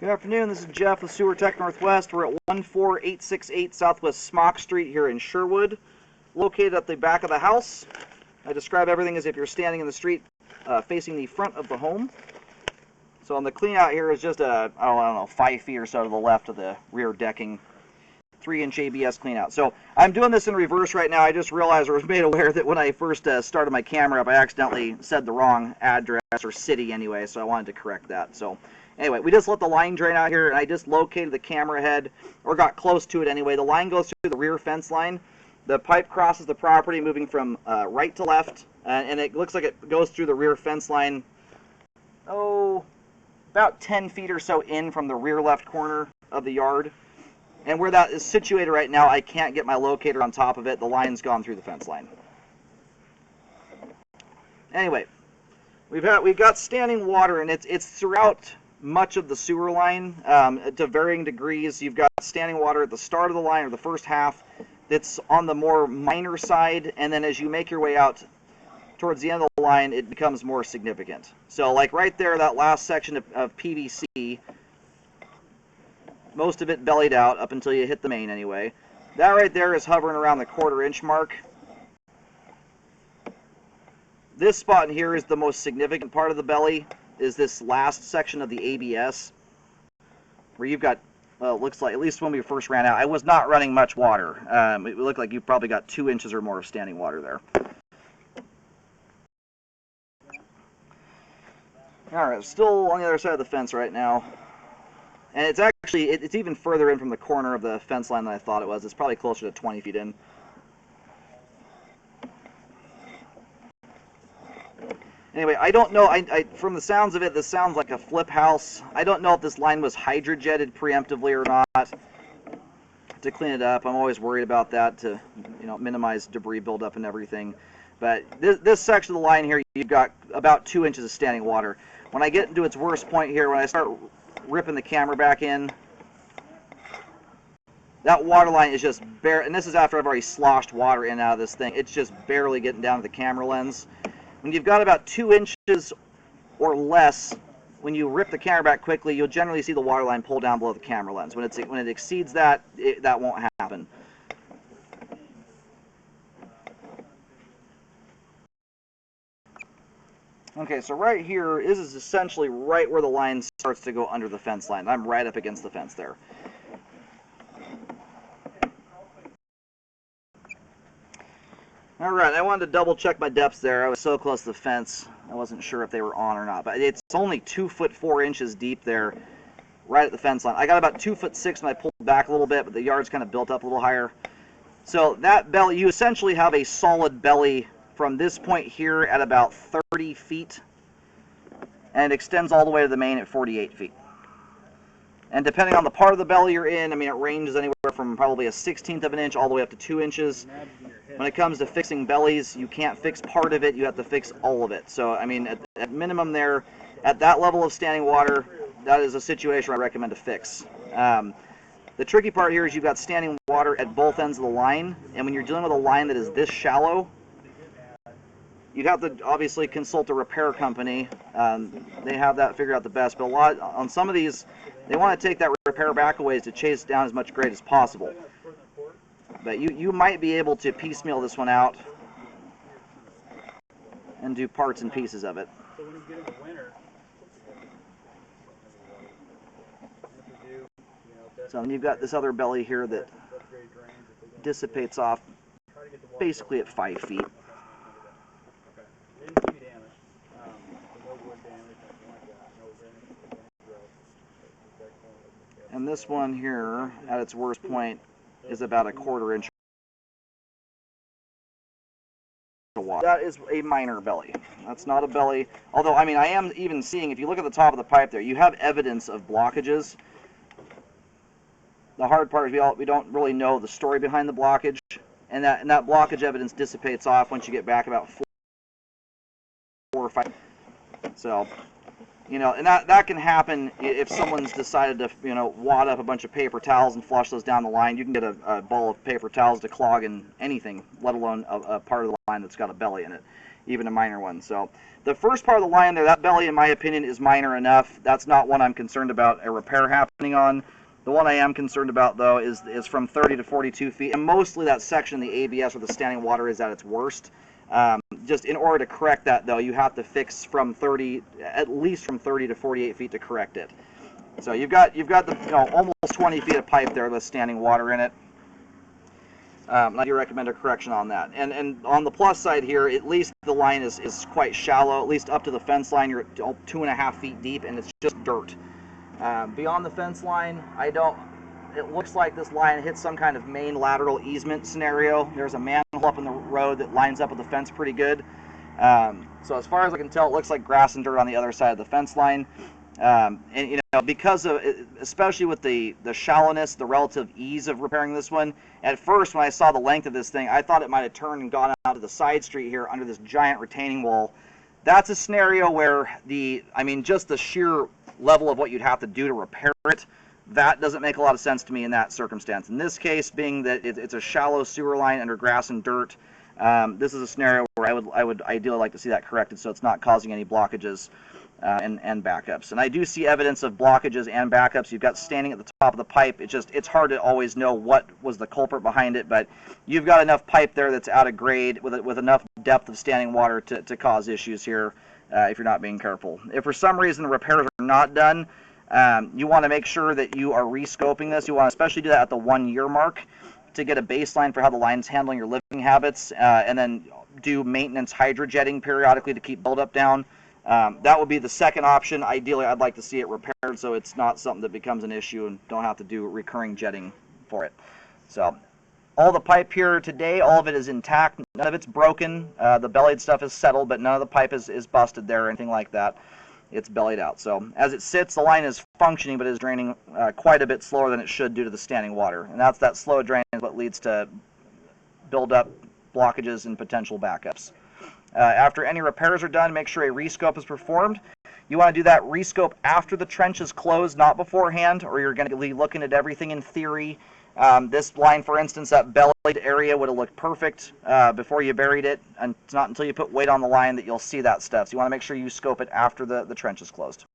Good afternoon, this is Jeff with Sewer Tech Northwest. We're at 14868 Southwest Smock Street here in Sherwood, located at the back of the house. I describe everything as if you're standing in the street facing the front of the home. So on the clean out here is just I don't know, 5 feet or so to the left of the rear decking, 3-inch ABS clean out. So I'm doing this in reverse right now. I just realized or was made aware that when I first started my camera up, I accidentally said the wrong address or city anyway, so I wanted to correct that. So anyway, we just let the line drain out here, and I just located the camera head, or got close to it anyway. The line goes through the rear fence line. The pipe crosses the property, moving from right to left, and it looks like it goes through the rear fence line, about 10 feet or so in from the rear left corner of the yard. And where that is situated right now, I can't get my locator on top of it. The line's gone through the fence line. Anyway, we've got standing water, and it's throughout much of the sewer line to varying degrees. You've got standing water at the start of the line, or the first half, that's on the more minor side, and then as you make your way out towards the end of the line, it becomes more significant. So like right there, that last section of PVC, most of it bellied out up until you hit the main anyway. That right there is hovering around the 1/4 inch mark. This spot in here is the most significant part of the belly, is this last section of the ABS, where you've got, well, it looks like, at least when we first ran out, I was not running much water. It looked like you probably got 2 inches or more of standing water there. Alright, still on the other side of the fence right now. And it's actually, it's even further in from the corner of the fence line than I thought it was. It's probably closer to 20 feet in. Anyway, I don't know, from the sounds of it, this sounds like a flip house. I don't know if this line was hydrojetted preemptively or not to clean it up. I'm always worried about that to, minimize debris buildup and everything. But this section of the line here, you've got about 2 inches of standing water. When I get into its worst point here, when I start ripping the camera back in, that water line is just bare, and this is after I've already sloshed water in and out of this thing. It's just barely getting down to the camera lens. When you've got about 2 inches or less, when you rip the camera back quickly, you'll generally see the water line pull down below the camera lens. When it exceeds that, that won't happen. Okay, so right here, this is essentially right where the line starts to go under the fence line. I'm right up against the fence there. Alright, I wanted to double check my depths there. I was so close to the fence, I wasn't sure if they were on or not. But it's only 2 foot 4 inches deep there, right at the fence line. I got about 2 foot 6 when I pulled back a little bit, but the yard's kind of built up a little higher. So that belly, you essentially have a solid belly from this point here at about 30 feet, and it extends all the way to the main at 48 feet. And depending on the part of the belly you're in, I mean, it ranges anywhere from probably a 1/16 of an inch all the way up to 2 inches. When it comes to fixing bellies, you can't fix part of it, you have to fix all of it. So, I mean, at minimum there, at that level of standing water, that is a situation I recommend to fix. The tricky part here is you've got standing water at both ends of the line, and when you're dealing with a line that is this shallow, you'd have to obviously consult a repair company. They have that figured out the best, but on some of these, they want to take that repair back a ways to chase down as much grade as possible. But you might be able to piecemeal this one out and do parts and pieces of it. So then you've got this other belly here that dissipates off basically at 5 feet. And this one here, at its worst point, is about a 1/4 inch of water. That is a minor belly. That's not a belly. Although, I mean, I am even seeing, if you look at the top of the pipe there, you have evidence of blockages. The hard part is we don't really know the story behind the blockage, and that blockage evidence dissipates off once you get back about 4 or 5. So, and that can happen if someone's decided to, wad up a bunch of paper towels and flush those down the line. You can get a ball of paper towels to clog in anything, let alone a part of the line that's got a belly in it. even a minor one. So the first part of the line there, that belly, in my opinion, is minor enough. That's not one I'm concerned about a repair happening on. The one I am concerned about, though, is from 30 to 42 feet, and mostly that section, the ABS, where the standing water is at its worst. Just in order to correct that, though, you have to fix from 30, at least from 30 to 48 feet to correct it. So you've got the almost 20 feet of pipe there with standing water in it. I do recommend a correction on that. And on the plus side here, at least the line is quite shallow. At least up to the fence line, you're 2.5 feet deep, and it's just dirt. Beyond the fence line, it looks like this line hits some kind of main lateral easement scenario. There's a manhole up in the road that lines up with the fence pretty good. So as far as I can tell, it looks like grass and dirt on the other side of the fence line. And because of, especially with the shallowness, the relative ease of repairing this one, at first when I saw the length of this thing, I thought it might have turned and gone out to the side street here under this giant retaining wall. That's a scenario where just the sheer level of what you'd have to do to repair it, that doesn't make a lot of sense to me in that circumstance. In this case, being that it's a shallow sewer line under grass and dirt, this is a scenario where I would ideally like to see that corrected so it's not causing any blockages and backups. And I do see evidence of blockages and backups. You've got standing at the top of the pipe. It's hard to always know what was the culprit behind it, but you've got enough pipe there that's out of grade with enough depth of standing water to cause issues here if you're not being careful. If for some reason the repairs are not done, you want to make sure that you are rescoping this. You want to especially do that at the 1 year mark to get a baseline for how the line's handling your living habits, and then do maintenance hydrojetting periodically to keep buildup down. That would be the second option. Ideally, I'd like to see it repaired so it's not something that becomes an issue and don't have to do recurring jetting for it. So all the pipe here today, all of it is intact. None of it's broken. The bellied stuff is settled, but none of the pipe is busted there or anything like that. It's bellied out. So as it sits, the line is functioning, but is draining quite a bit slower than it should due to the standing water. And that slow drain is what leads to buildup, blockages, and potential backups. After any repairs are done, make sure a rescope is performed. You want to do that rescope after the trench is closed, not beforehand, or you're going to be looking at everything in theory. This line, for instance, that bellied area would have looked perfect before you buried it, and it's not until you put weight on the line that you'll see that stuff. So you want to make sure you scope it after the trench is closed.